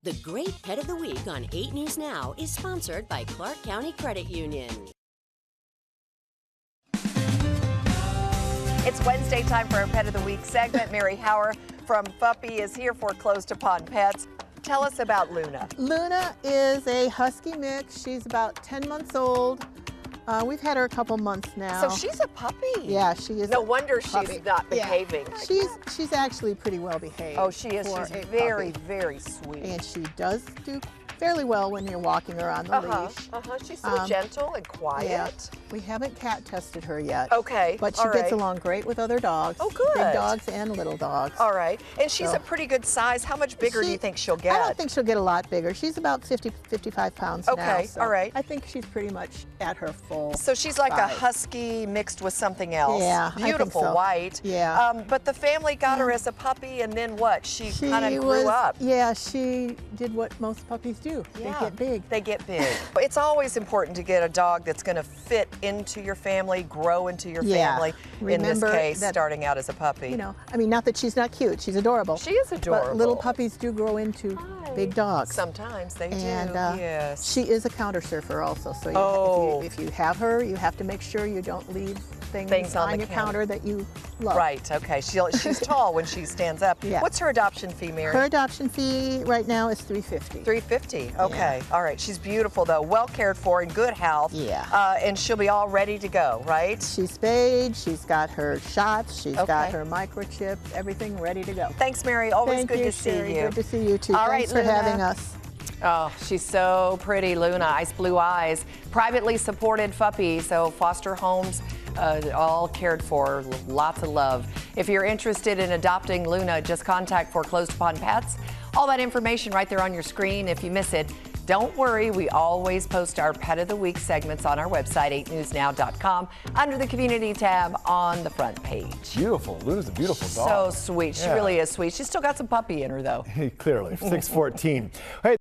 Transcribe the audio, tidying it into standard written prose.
The Great Pet of the Week on 8 News Now is sponsored by Clark County Credit Union. It's Wednesday time for our Pet of the Week segment. Mary Hauer from Puppy is here for Closed Upon Pets. Tell us about Luna. Luna is a husky mix. She's about 10 months old. We've had her a couple months now. So she's a puppy. Yeah, she is. No wonder puppy. she's not behaving. Yeah. She's actually pretty well behaved. Oh, she is. She's very, puppy. very sweet. And she does do fairly well when you're walking her on the leash. She's so gentle and quiet. Yeah. We haven't cat tested her yet. Okay. But she gets along great with other dogs. Oh, good. Big dogs and little dogs. All right. And she's a pretty good size. How much bigger do you think she'll get? I don't think she'll get a lot bigger. She's about 55 pounds now. Okay. So all right. I think she's pretty much at her full So she's like size. a husky mixed with something else. Yeah, Beautiful I think so. white. Yeah. But the family got her as a puppy, and then what? She kind of grew was, up. Yeah, she did what most puppies do. Yeah. They get big. They get big. It's always important to get a dog that's going to fit into your family, grow into your family. In this case, starting out as a puppy. You know, I mean, not that she's not cute. She's adorable. She is adorable. But little puppies do grow into big dogs. Sometimes they do, And yes. she is a counter surfer also. So if you have her, you have to make sure you don't leave things on your counter that you love. Right, okay. She's tall when she stands up. Yeah. What's her adoption fee, Mary? Her adoption fee right now is $350. $350, okay. All right, she's beautiful though, well cared for, in good health. Yeah. And she'll be all ready to go, right? She's spayed, she's got her shots, she's got her microchip, everything ready to go. Thanks, Mary. Always good to see you. Good to see you too. All Thanks right, for Luna. having us. Oh, she's so pretty, Luna, ice blue eyes. Privately supported puppy, so foster homes, all cared for, lots of love. If you're interested in adopting Luna, just contact Foreclosed Upon Pets. All that information right there on your screen. If you miss it, don't worry, we always post our Pet of the Week segments on our website, 8newsnow.com, under the Community tab on the front page. Beautiful. Luna's a beautiful dog. So sweet. She really is sweet. She's still got some puppy in her, though. Clearly, 614. Hey.